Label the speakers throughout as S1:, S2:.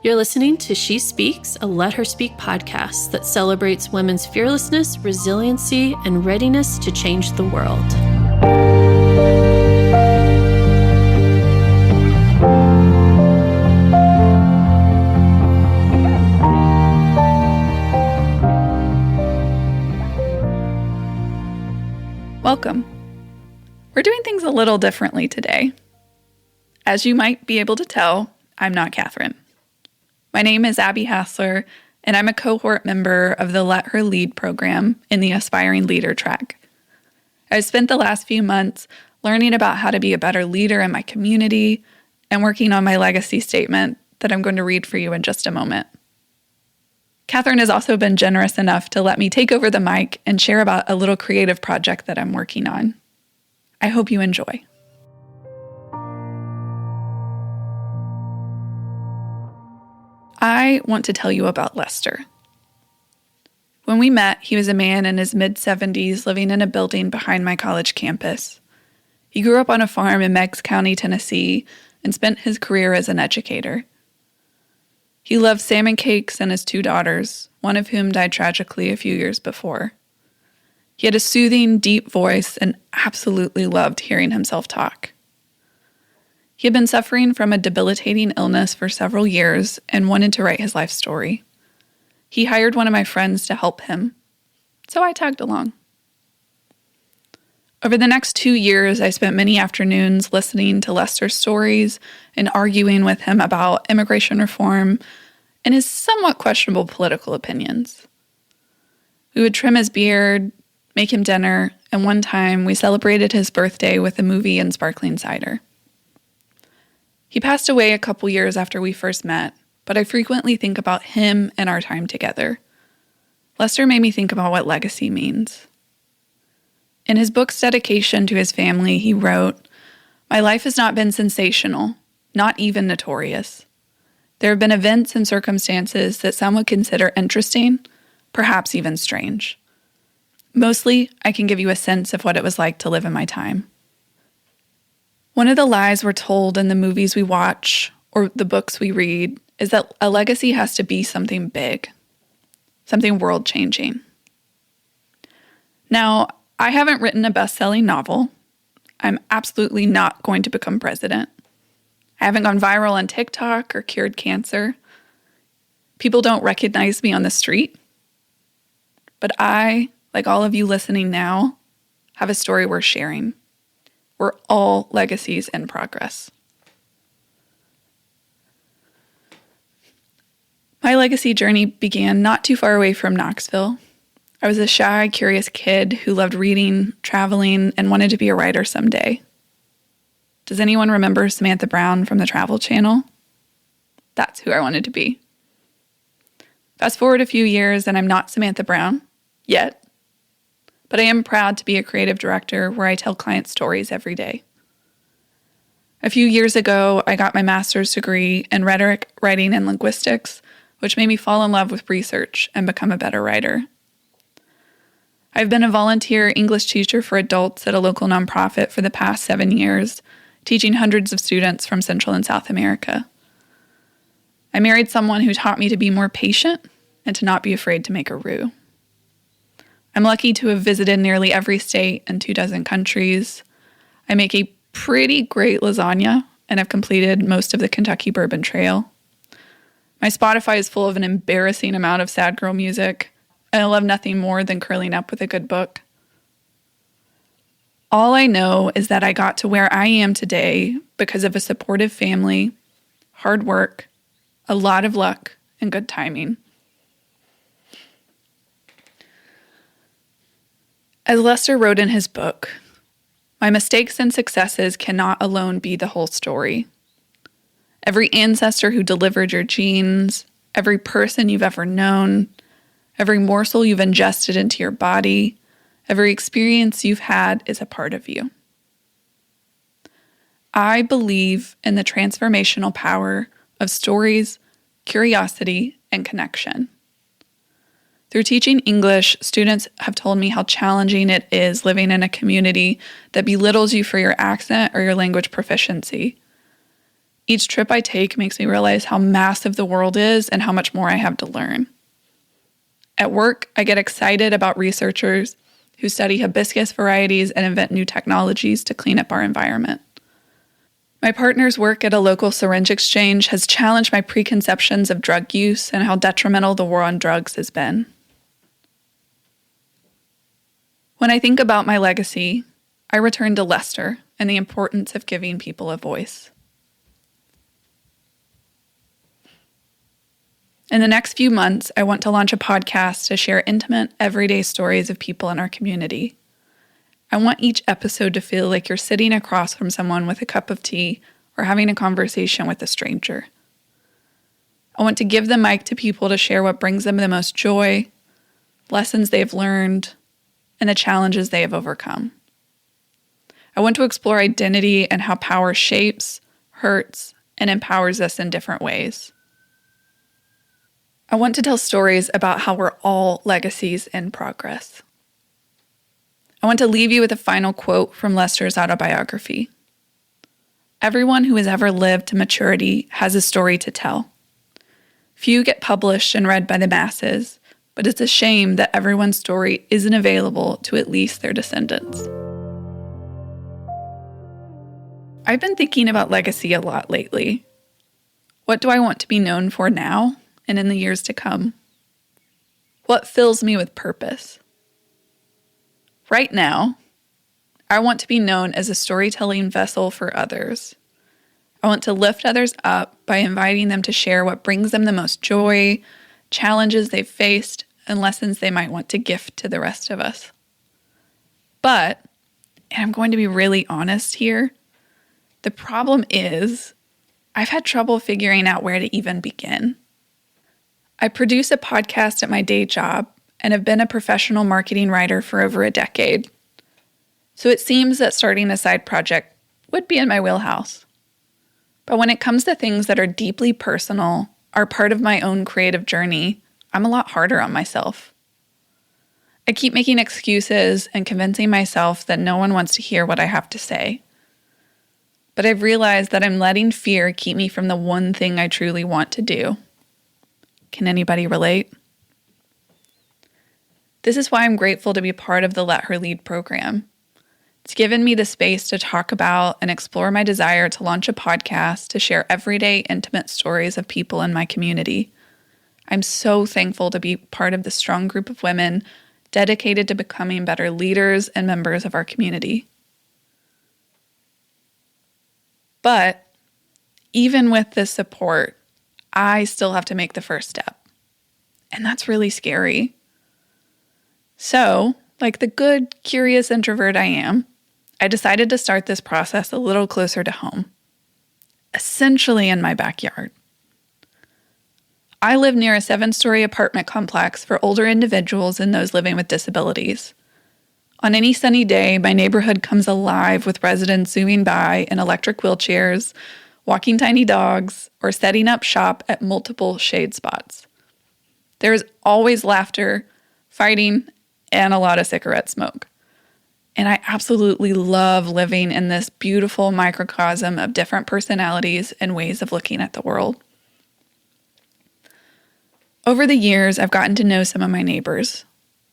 S1: You're listening to She Speaks, a Let Her Speak podcast that celebrates women's fearlessness, resiliency, and readiness to change the world.
S2: Welcome. We're doing things a little differently today. As you might be able to tell, I'm not Catherine. My name is Abby Hassler, and I'm a cohort member of the Let Her Lead program in the Aspiring Leader track. I've spent the last few months learning about how to be a better leader in my community and working on my legacy statement that I'm going to read for you in just a moment. Catherine has also been generous enough to let me take over the mic and share about a little creative project that I'm working on. I hope you enjoy. I want to tell you about Lester. When we met, he was a man in his mid-70s living in a building behind my college campus. He grew up on a farm in Meigs County, Tennessee, and spent his career as an educator. He loved salmon cakes and his 2 daughters, one of whom died tragically a few years before. He had a soothing, deep voice and absolutely loved hearing himself talk. He had been suffering from a debilitating illness for several years and wanted to write his life story. He hired one of my friends to help him, so I tagged along. Over the next 2 years, I spent many afternoons listening to Lester's stories and arguing with him about immigration reform and his somewhat questionable political opinions. We would trim his beard, make him dinner, and one time we celebrated his birthday with a movie and sparkling cider. He passed away a couple years after we first met, but I frequently think about him and our time together. Lester made me think about what legacy means. In his book's dedication to his family, he wrote, "My life has not been sensational, not even notorious. There have been events and circumstances that some would consider interesting, perhaps even strange. Mostly, I can give you a sense of what it was like to live in my time." One of the lies we're told in the movies we watch or the books we read is that a legacy has to be something big, something world-changing. Now, I haven't written a best-selling novel. I'm absolutely not going to become president. I haven't gone viral on TikTok or cured cancer. People don't recognize me on the street. But I, like all of you listening now, have a story worth sharing. We're all legacies in progress. My legacy journey began not too far away from Knoxville. I was a shy, curious kid who loved reading, traveling, and wanted to be a writer someday. Does anyone remember Samantha Brown from the Travel Channel? That's who I wanted to be. Fast forward a few years, and I'm not Samantha Brown yet. But I am proud to be a creative director where I tell clients stories every day. A few years ago, I got my master's degree in rhetoric, writing, and linguistics, which made me fall in love with research and become a better writer. I've been a volunteer English teacher for adults at a local nonprofit for the past 7 years, teaching hundreds of students from Central and South America. I married someone who taught me to be more patient and to not be afraid to make a roux. I'm lucky to have visited nearly every state and 24 countries. I make a pretty great lasagna and have completed most of the Kentucky Bourbon Trail. My Spotify is full of an embarrassing amount of sad girl music, and I love nothing more than curling up with a good book. All I know is that I got to where I am today because of a supportive family, hard work, a lot of luck, and good timing. As Lester wrote in his book, my mistakes and successes cannot alone be the whole story. Every ancestor who delivered your genes, every person you've ever known, every morsel you've ingested into your body, every experience you've had is a part of you. I believe in the transformational power of stories, curiosity, and connection. Through teaching English, students have told me how challenging it is living in a community that belittles you for your accent or your language proficiency. Each trip I take makes me realize how massive the world is and how much more I have to learn. At work, I get excited about researchers who study hibiscus varieties and invent new technologies to clean up our environment. My partner's work at a local syringe exchange has challenged my preconceptions of drug use and how detrimental the war on drugs has been. When I think about my legacy, I return to Lester and the importance of giving people a voice. In the next few months, I want to launch a podcast to share intimate, everyday stories of people in our community. I want each episode to feel like you're sitting across from someone with a cup of tea or having a conversation with a stranger. I want to give the mic to people to share what brings them the most joy, lessons they've learned, and the challenges they have overcome. I want to explore identity and how power shapes, hurts, and empowers us in different ways. I want to tell stories about how we're all legacies in progress. I want to leave you with a final quote from Lester's autobiography. Everyone who has ever lived to maturity has a story to tell. Few get published and read by the masses, but it's a shame that everyone's story isn't available to at least their descendants. I've been thinking about legacy a lot lately. What do I want to be known for now and in the years to come? What fills me with purpose? Right now, I want to be known as a storytelling vessel for others. I want to lift others up by inviting them to share what brings them the most joy, challenges they've faced, and lessons they might want to gift to the rest of us. But, and I'm going to be really honest here, the problem is I've had trouble figuring out where to even begin. I produce a podcast at my day job and have been a professional marketing writer for over a decade. So it seems that starting a side project would be in my wheelhouse. But when it comes to things that are deeply personal, are part of my own creative journey, I'm a lot harder on myself. I keep making excuses and convincing myself that no one wants to hear what I have to say. But I've realized that I'm letting fear keep me from the one thing I truly want to do. Can anybody relate? This is why I'm grateful to be part of the Let Her Lead program. It's given me the space to talk about and explore my desire to launch a podcast to share everyday, intimate stories of people in my community. I'm so thankful to be part of the strong group of women dedicated to becoming better leaders and members of our community. But even with this support, I still have to make the first step. And that's really scary. So, like the good, curious introvert I am, I decided to start this process a little closer to home, essentially in my backyard. I live near a 7-story apartment complex for older individuals and those living with disabilities. On any sunny day, my neighborhood comes alive with residents zooming by in electric wheelchairs, walking tiny dogs, or setting up shop at multiple shade spots. There is always laughter, fighting, and a lot of cigarette smoke. And I absolutely love living in this beautiful microcosm of different personalities and ways of looking at the world. Over the years, I've gotten to know some of my neighbors,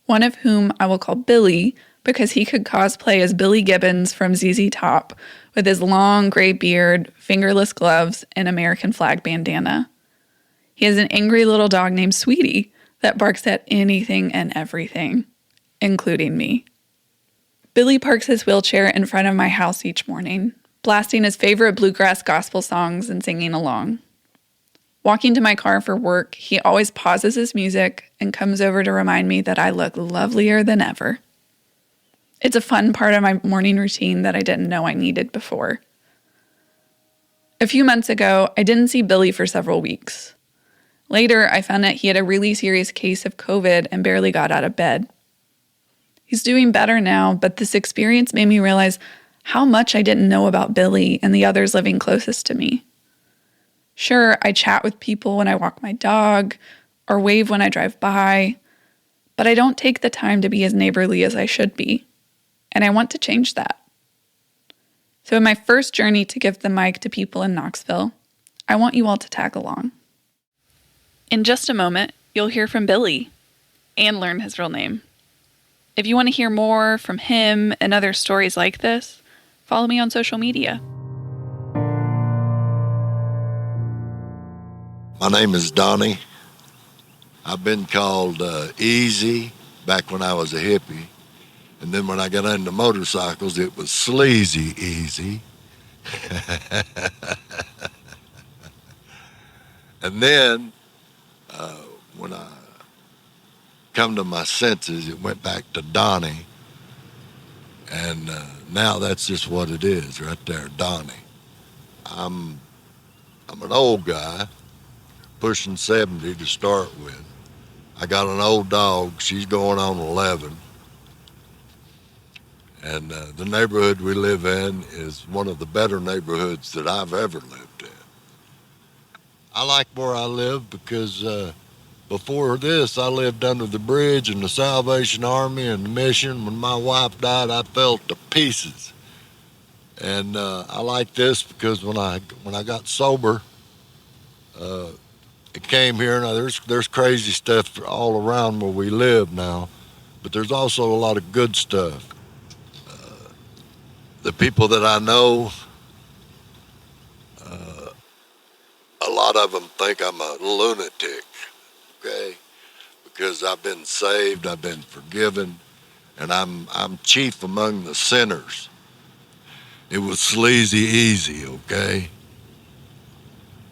S2: one of whom I will call Billy because he could cosplay as Billy Gibbons from ZZ Top with his long gray beard, fingerless gloves, and American flag bandana. He has an angry little dog named Sweetie that barks at anything and everything, including me. Billy parks his wheelchair in front of my house each morning, blasting his favorite bluegrass gospel songs and singing along. Walking to my car for work, he always pauses his music and comes over to remind me that I look lovelier than ever. It's a fun part of my morning routine that I didn't know I needed before. A few months ago, I didn't see Billy for several weeks. Later, I found that he had a really serious case of COVID and barely got out of bed. He's doing better now, but this experience made me realize how much I didn't know about Billy and the others living closest to me. Sure, I chat with people when I walk my dog or wave when I drive by, but I don't take the time to be as neighborly as I should be, and I want to change that. So in my first journey to give the mic to people in Knoxville, I want you all to tag along. In just a moment, you'll hear from Billy and learn his real name. If you want to hear more from him and other stories like this, follow me on social media.
S3: My name is Donnie. I've been called Easy back when I was a hippie. And then when I got into motorcycles, it was Sleazy Easy. And then when I come to my senses, it went back to Donnie. And now that's just what it is right there, Donnie. I'm an old guy, pushing 70 to start with. I got an old dog. She's going on 11. And the neighborhood we live in is one of the better neighborhoods that I've ever lived in. I like where I live because before this, I lived under the bridge in the Salvation Army and the mission. When my wife died, I fell to pieces. And I like this because when I got sober, it came here. Now there's crazy stuff all around where we live now, but there's also a lot of good stuff. The people that I know, a lot of them think I'm a lunatic, okay? Because I've been saved, I've been forgiven, and I'm chief among the sinners. It was Sleazy Easy, okay?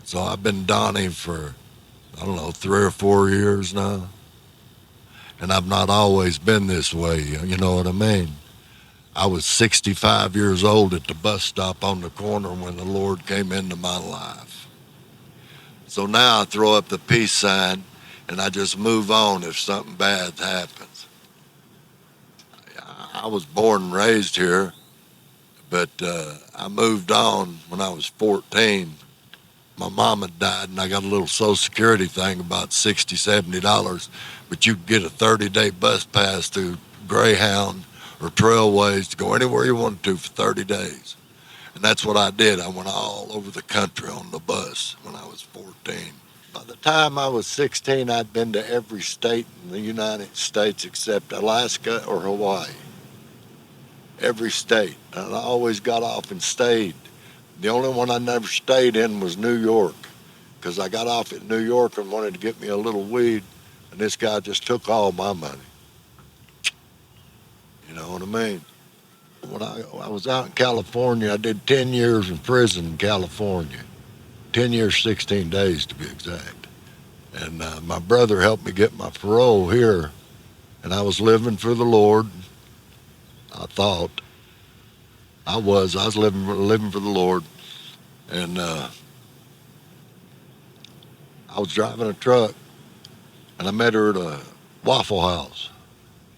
S3: So I've been Donnie for, 3 or 4 years now. And I've not always been this way, you know what I mean? I was 65 years old at the bus stop on the corner when the Lord came into my life. So now I throw up the peace sign and I just move on if something bad happens. I was born and raised here, but I moved on when I was 14. My mom had died, and I got a little Social Security thing, about $60, $70, but you could get a 30-day bus pass through Greyhound or Trailways to go anywhere you wanted to for 30 days. And that's what I did. I went all over the country on the bus when I was 14. By the time I was 16, I'd been to every state in the United States except Alaska or Hawaii. Every state. And I always got off and stayed. The only one I never stayed in was New York, because I got off at New York and wanted to get me a little weed, and this guy just took all my money. You know what I mean? When I was out in California, I did 10 years in prison in California. 10 years, 16 days to be exact. And my brother helped me get my parole here, and I was living for the Lord. I thought. I was living for the Lord, and I was driving a truck, and I met her at a Waffle House.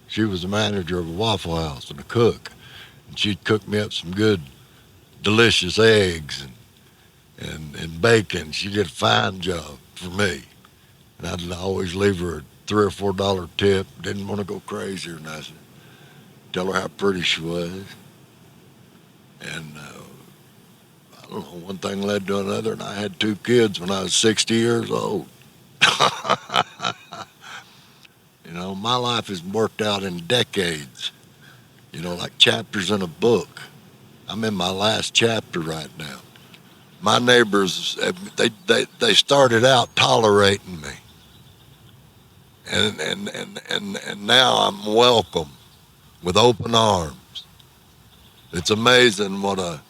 S3: She was the manager of a Waffle House and a cook, and she'd cook me up some good, delicious eggs and bacon. She did a fine job for me, and I'd always leave her a $3 or $4 tip. Didn't want to go crazy or nothing. Tell her how pretty she was. And I don't know, one thing led to another, and I had 2 kids when I was 60 years old. You know, my life has worked out in decades, you know, like chapters in a book. I'm in my last chapter right now. My neighbors, they started out tolerating me. And now I'm welcome with open arms. It's amazing what a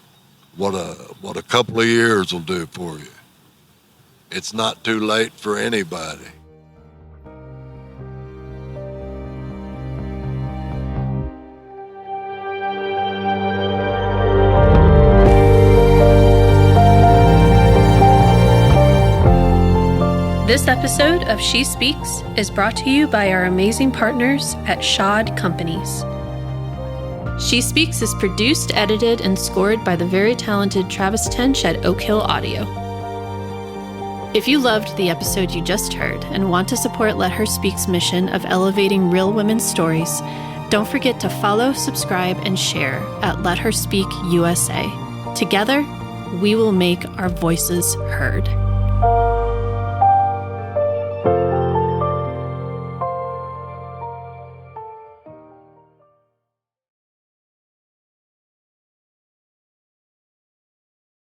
S3: couple of years will do for you. It's not too late for anybody.
S1: This episode of She Speaks is brought to you by our amazing partners at Shod Companies. She Speaks is produced, edited, and scored by the very talented Travis Tench at Oak Hill Audio. If you loved the episode you just heard and want to support Let Her Speak's mission of elevating real women's stories, don't forget to follow, subscribe, and share at Let Her Speak USA. Together, we will make our voices heard.